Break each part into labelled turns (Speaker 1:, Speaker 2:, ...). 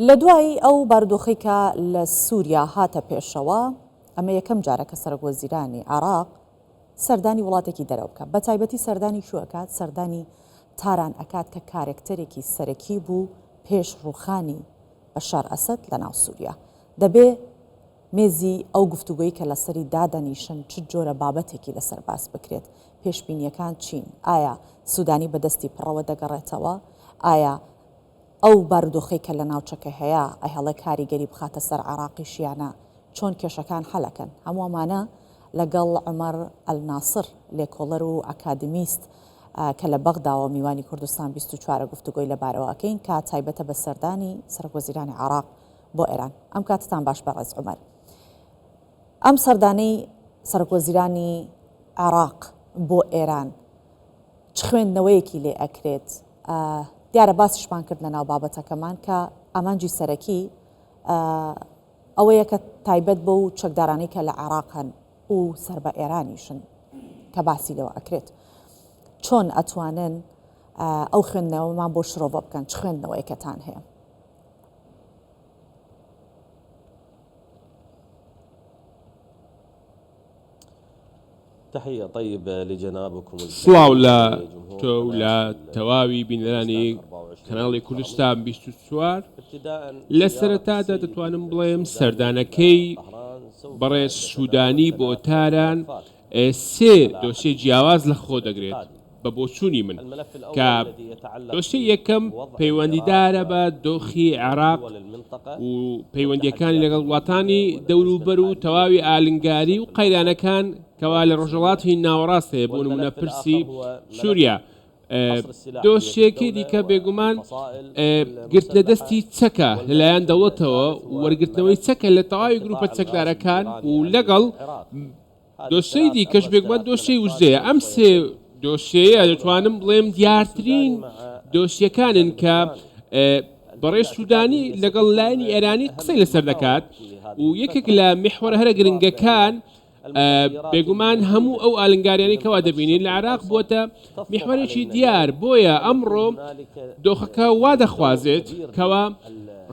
Speaker 1: لە دوای ئەو بارودۆخەی کە لە سووریا هاتە پێشەوە ئەمە یەکەم جارە کە سەرۆکوەزیرانی عێراق سەردانی وڵاتێکی دەرەوە بکات بە تایبەتی سەردانی شو ئەکات سەردانی تاران ئەکات کە کارێکتەرێکی سەرەکی بوو پێش ڕووخانی بەشار ئەسەد لە ناو سووریا دەبێ مێزی ئەو گفتوگۆیی کە لەسەری دادەنیشن چ جۆرە بابەتێکی لەسەر باس بکرێت پێشبینیەکان چین ئایا سوودانی بەدەستی پڕەوە دەگەڕێتەوە ئایا ئەو بارودۆخەی کە لە ناوچەکە هەیە ئەهێڵە کاریگەری بخاتە سەر عێراقیشیانە چۆن کێشەکان هەلەکەن هەمووەمانە لەگەڵ عومەر ئەلناسر لێکۆڵەر و ئەکادمیست کە لە بەغداوە میوانی کوردستان 24 گفتوگۆی لەبارەوەکەین کە تایبەتە بە سەردانی سەرۆکوەزیرانی عێراق بۆ ئێران ئەم کاتتان باش بەڕێز عومەر ئەم سەردانەی سەرۆکوەزیرانی عێراق بۆ ئێران چ خوێندنەوەیەکی لێ ئەکرێت دیارە باسیشمان کرد لە ناو بابەتەکەمان کە ئامانجی سەرەکی ئەوەیە کە تایبەت بە و چەکدارانەی کە لە عێراقن و سەر بە ئێرانیشن کە باسی لەوە ئەکرێت چۆن ئەتوانن ئەو خوێندنەوەمان بۆ شرۆڤە بکەن چ خوێندنەوەیەکەتان هەیە
Speaker 2: تحية طيبة لجنابكم
Speaker 3: سڵاو لە تۆ و لە تەواوی بینەرانی کەناڵی کوردستان 24 لە سەرەتادا دەتوانم بڵێم سەردانەکەی بەڕێز سوودانی بۆ تاران سێ دۆسیە جیاواز لە خۆ دەگرێت بە بۆچوونی من کە دۆسیە یەکەم پەیوەندیدارە بە دۆخی عێراق و پەیوەندیەکانی لەگەڵ وڵاتانی دەوروبەر و تەواوی ئالنگاری و قەیرانەکان کەوا لە ڕۆژهەڵاتی ناوەڕاست هەیە بۆ نمونە پرسی سووریا دۆسیەکەی دیکە بێگومان گرت لە دەستی چەکە لەلایەن دەوڵەتەوە وەرگرتنەوەی چەکە لە تەواوی گروپە چەکدارەکان و لەگەڵ دۆسیەی دیکەش بێگومان دۆسیەی وزەیە ئەم سێ دۆسیەیە دەتوانم بڵێم دیارترین دۆسیەکانن کە بەڕێز سوودانی لەگەڵ لایەنی ئێرانی قسەی لەسەر دەکات و یەکێک لە میحوەرە هەرە گرنگەکان بێگومان هەموو ئەو ئالنگاریانی کەوا دەبینین لە عێراق بووەتە میحوەرێکی دیار بۆیە ئەمڕۆ دۆخەکە وا دەخوازێت کەوا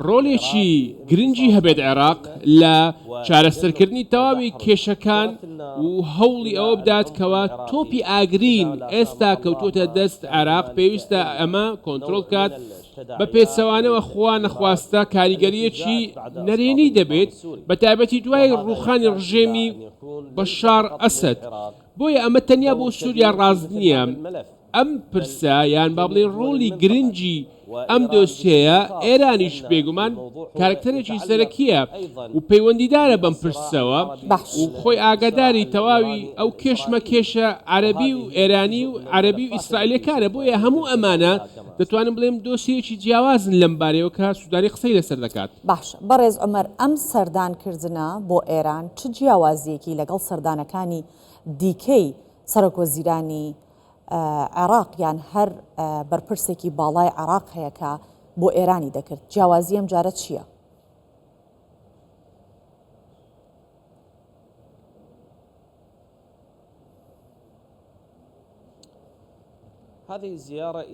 Speaker 3: ڕۆڵێکی گرنگی هەبێت عێراق لە چارەسەرکردنی تەواوی کێشەکان و هەوڵی ئەوە بدات کەوا تۆپی ئاگرین ئێستا کەوتوتە دەست عێراق پێویستە ئەمە کۆنتڕۆڵ کات بە پێچەوانەوە خوا نەخواستە کاریگەریەکی نەرێنی دەبێت بە تایبەتی دوای ڕووخانی ڕژێمی بەشار ئەسەد بۆیە ئەمە تەنیا بۆ سووریا ڕاز نییە ئەم پرسە یان با بڵێ ڕۆڵی گرنگی ئەم دۆسیەیە ئێرانیش بێگومان کارکتەرێکی سەرەکیە و پەیوەندیدارە بەم پرسەوە و خۆی ئاگاداری تەواوی ئەو کێشمە کێشە عەرەبی و ئێرانی و عەرەبی و ئیسرائیلەکانە بۆیە هەموو ئەمانە دەتوانم بڵێم دۆسیەکی جیاوازن لەم بارەیەوە کە سوودانی قسەی لەسەر دەکات
Speaker 1: باش بەڕێز عومەر ئەم سەردانکردنە بۆ ئێران چ جیاوازیەکی لەگەڵ سەردانەکانی دیکەی سەرۆکوەزیرانی عێراق یان هەر بەرپرسێکی باڵای عێراق هەیە کە بۆ ئێرانی دەکرد جیاوازی ئەم جارە چییە؟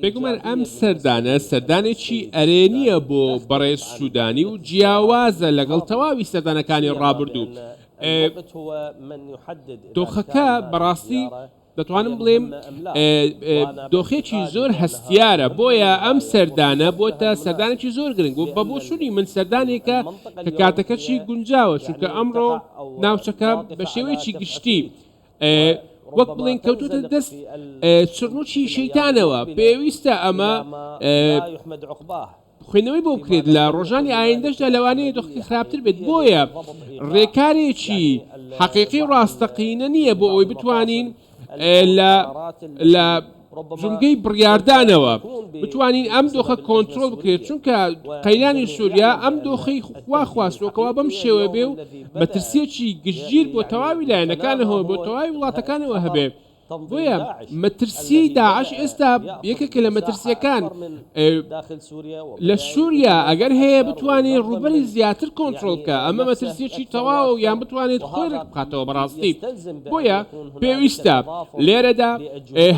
Speaker 3: بێگومان ئەم سەردانە سەردانێکی ئەرێنیە بۆ بەڕێز سوودانی و جیاوازە لەگەڵ تەواوی سەردانەکانی ڕابردوو دۆخەکە بەڕاستی دەتوانم بڵێم دۆخێکی زۆر هەستیارە بۆیە ئەم سەردانە بۆتە سەردانێکی زۆر گرنگ و بە بۆچوونی من سەردانێکە کە کاتەکەچی گونجاوە چونکە ئەمڕۆ ناوچەکە بە شێوەیەکی گشتی وەک بڵێن کەوتوتە دەست چڕنوچی شەیتانەوە پێویستە ئەمە خوێندنەوەی بۆ بکرێت لە ڕۆژانی ئایندەشدا لەوانەیە دۆخەکە خراپتر بێت بۆیە ڕێکارێکی حەقیقی و ڕاستەقینە نییە بۆ ئەوەی بتوانین لە جونگەی بڕیاردانەوە بتوانین ئەم دۆخە کۆنتڕۆڵ بکرێت چونکە قەیرانی سووریا ئەم دۆخەی خوا خواستوەکەوە بەم شێوە بێ و مەترسیەکی گشتگیر بۆ تەواوی لایەنەکانەوە بۆ تەواوی وڵاتەکانەوە هەبێ بۆیە مەترسی داعش ئێستا یەکێکە لە مەترسیەکان لە سووریا ئەگەر هەیە بتوانێت ڕوبەری زیاتر کۆنتترۆل بکە ئەمە مەترسیەکی تەواو یان بتوانێت خۆی بخاتەوە بەڕاستی بۆیە پێویستە لێرەدا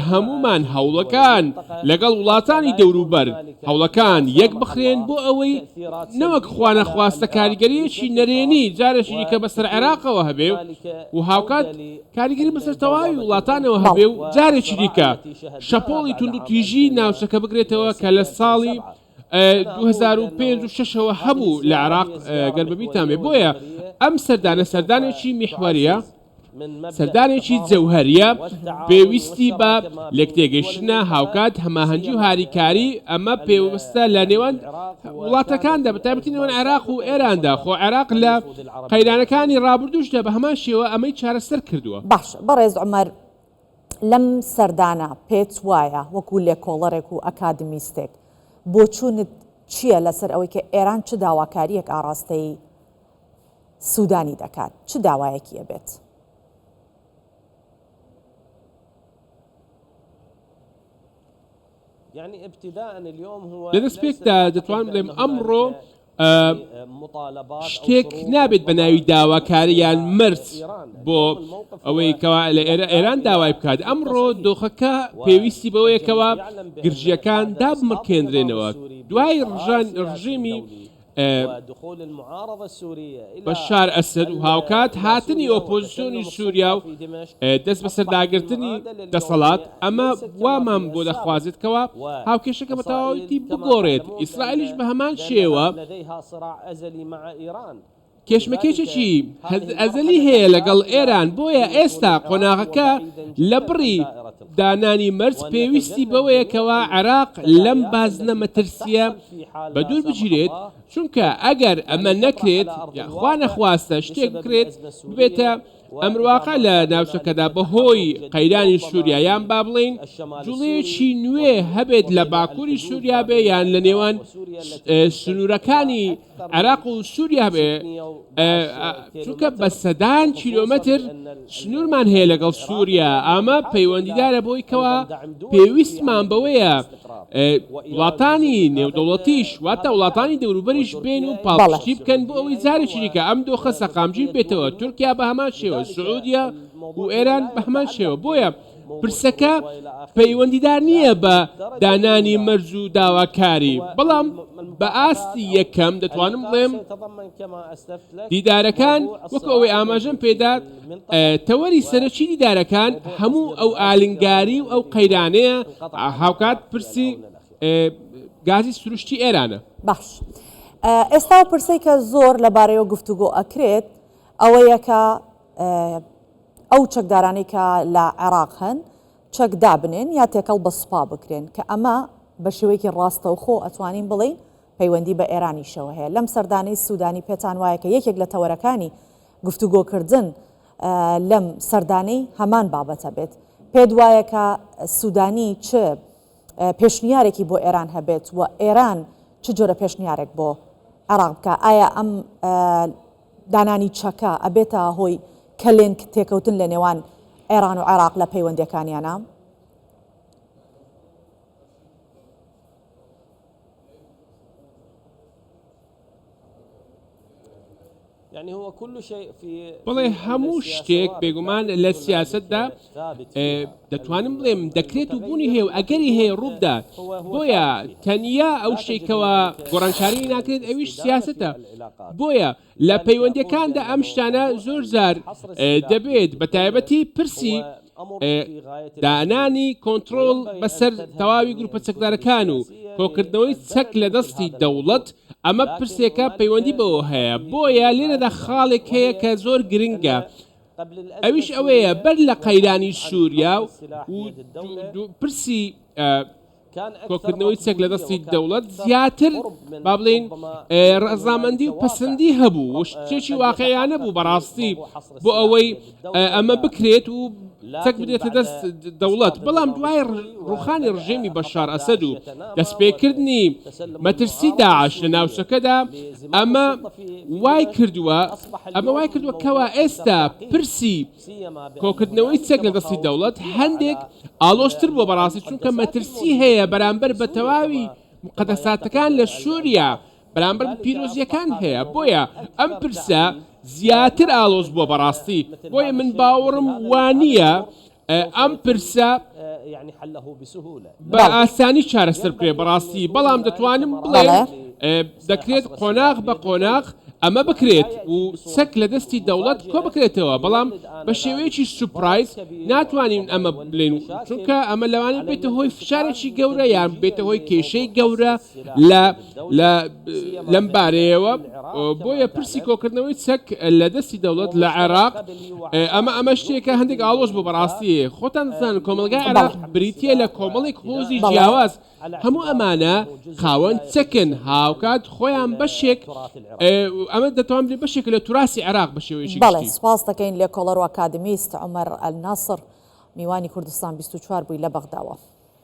Speaker 3: هەمومان هەوڵەکان لەگەڵ وڵاتانی دەوروبەر هەوڵەکان یەک بخرێن بۆ ئەوەی نەوەک خوانە خواستە کاریگەریەکی نەرێنی جارێکی کە بەسەر عێراقەوە هەبێ و هاوکات کاریگەری بەسەر تەواوی وڵاتانەوە هەبێ و جارێکی دیکە شەپۆڵی تونند و تیژی ناوچەکە بگرێتەوە کە لە ساڵی 2005 و 6ەوە هەبوو لە عێراق گەر ببیتانێ بۆیە ئەم سەردانێکی میحوەریە سەردانێکی جەوهەریە پێویستی بە لەکتێگەشتنە هاوکات هەماهەنگی و هاریکاری ئەمە پێوەستە لە نێوان وڵاتەکاندا بەتایبەتی نێوان عێراق و ئێراندا خۆ عێراق لە قەیرانەکانی ڕابردووشدا بە هەمان شێوە ئەمەی چارەسەر کردووە.
Speaker 1: باش بەڕێز عومەر لەم سەردانە پێت وایە وەکو لێکۆڵەرێک و ئەکادمیستێک بۆ چوونت چییە لەسەر ئەوەی کە ئێران چ داواکاریەک ئاڕاستەی سوودانی دەکات چ داوایەکیە بێت؟
Speaker 3: لە دەستپێکدا دەتوانم بڵێم ئەمڕۆ شتێک نابێت بە ناوی داواکاری یان مرج بۆ ئەوەی کەوا لە ئێران داوای بکات ئەمڕۆ دۆخەکە پێویستی بەوەیەکەوە گرژیەکان دابمەکێنرێنەوە دوای ڕژیمی بەشار ئەسەد و هاوکات هاتنی ئۆپۆزیسیۆنی سووریا و دەست بەسەرداگرتنی دەسەڵات ئەمە وامان بۆ دەخوازێتکەوە هاوکێشەکە بە تەواوەتی بگۆڕێت ئیسرائیلیش بە هەمان شێوە کێشمەکێشێکی ئەزەلی هەیە لەگەڵ ئێران بۆیە ئێستا قۆناغەکە لە بڕی دانانی مەرج پێویستی بەوەیەکەوە عێراق لەم بازنە مەترسیە بە دوور بگیرێت چونکە ئەگەر ئەمە نەکرێت خوا نەخواستە شتێک بکرێت ببێتە ئەمرواقع لە ناوچەکەدا بەهۆی قەیرانی سووریا یان با بڵین جوڵەیەکی نوێ هەبێت لە باکووری سووریا بێ یان لە نێوان سنوورەکانی عێراق و سووریا بێ چونکە بە سەدان کیلۆمەتر سنوورمان هەیە لەگەڵ سووریا ئەمە پەیوەندیدارە بۆی کەوا پێویستمان بەوەیە وڵاتانی نێودەوڵەتیش واتە وڵاتانی دەوروبەریش بێن و پاڵپشتی بکەن بۆ ئەوەی جارێکی دیکە ئەم دۆخە سەقامگیر بێتەوە تورکیا بە هەمان شێوە سعودیا و ئێران بە هەمان شێوە بۆیە پرسەکە پەیوەندیدار نییە بە دانانی مەرج و داواکاری بەڵام بە ئاستی یەکەم دەتوانم بڵێم دیدارەکان وەکو ئەوەی ئاماژەم پێدات تەوەری سەرەکی دیدارەکان هەموو ئەو ئالنگاری و ئەو قەیرانەیە هاوکات پرسی گازی سروشتی ئێرانە.
Speaker 1: باش ئێستا پرسەی کە زۆر لەبارەیەوە گفتوگۆ ئەکرێت ئەوەیە کە ئەو چەکدارانەی کە لە عێراق هەن چەک دابنێن یا تێکەڵ بە سوپا بکرێن کە ئەمە بە شێوەیەکی ڕاستە و خۆ ئەتوانین بڵین پەیوەندی بە ئێرانیشەوە هەیە لەم سەردانەی سوودانی پێتان وایە کە یەکێک لە تەوەرەکانی گفتوگۆکردن لەم سەردانەی هەمان بابەتە بێت پێت وایە کە سوودانی چ پێشنیارێکی بۆ ئێران هەبێت و ئێران چ جۆرە پێشنیارێک بۆ عێراق بکە ئایا ئەم دانانی چەکە ئەبێتە هۆی کەلێنک تێکەوتن لە نێوان ئێران و عێراق لە پەیوەندیەکانیانە؟
Speaker 3: بەڵێ هەموو شتێک بێگومان لە سیاسەتدا دەتوانم بڵێم دەکرێت و بوونی هەیە و ئەگەری هەیە ڕووبدا بۆیە تەنیا ئەو شتێکەوە گۆڕانکاری ناکرێت ئەویش سیاسەتە بۆیە لە پەیوەندیەکاندا ئەم شتانە زۆر زار دەبێت بە تایبەتی پرسی دانانی کۆنتترۆل بەسەر تەواوی گروپە چەکدارەکان و کۆکردنەوەی چەک لە دەستی دەوڵەت ئەمە پرسێکە پەیوەندی بەوە هەیە بۆیە لێرەدا خاڵێک هەیە کە زۆر گرنگە ئەویش ئەوەیە بەر لە قەیرانی سووریا و پرسی کۆکردنەوەی چەک لە دەستی دەوڵەت زیاتر با بڵێن ڕەزامەندی و پەسەندی هەبوو و شتێکی واقعیانە بوو بەڕاستی بۆ ئەوەی ئەمە بکرێت و چەک بدێتە دەست دەوڵەت بەڵام دوای ڕوخانی ڕژێمی بەشار ئەسەد و دەستپێکردنی مەترسی داعش لە ناوچەکەدا ئەمە وای کردووە کەوا ئێستا پرسی کۆکردنەوەی چەک لە دەستی دەوڵەت هەندێک ئالۆشتر بۆ بەڕاستی چونکە مەترسی هەیە بەرامبەر بە تەواوی مقەدەساتەکان لە سووریا بەرامبەر پیرۆزیەکان هەیە بۆیە ئەم پرسە زیاتر ئالۆز بووە بەڕاستی بۆیە من باوەڕم وانییە ئەم پرسە بە ئاسانی چارەسەر بکرێ بەڕاستی بەڵام دەتوانم بڵێ دەکرێت قۆناغ بە قۆناغ ئەمە بکرێت و چەک لە دەستی دەوڵەت کۆ بکرێتەوە بەڵام بە شێوەیەکی سوپرایز ناتوانین ئەمە بڵێن چونکە ئەمە لەوانێت بێتە هۆی فشارێکی گەورە یان بێتە هۆی کێشەی گەورە لەم بارەیەوە بۆیە پرسی کۆکردنەوەی چەک لە دەستی دەوڵەت لە عێراق ئەمە شتێکە هەندێک ئالۆز بۆ بەڕاستیە خۆتان دەزانن کۆمەلگای عێراق بریتە لە کۆمەڵێک هۆزی جیاواز هەموو ئەمانە خاوەن چەکن هاوکات خۆیان بەشێک ئەمە دەتوان بێت بەشێک لە توراسی عێراق بە شێوەیەکی
Speaker 1: بەڵێ سپاس دەکەین لێکۆڵەر و ئاکادمیست عومەر ئەلناسر میوانی کوردستان 24 بووی لە بەغداوە.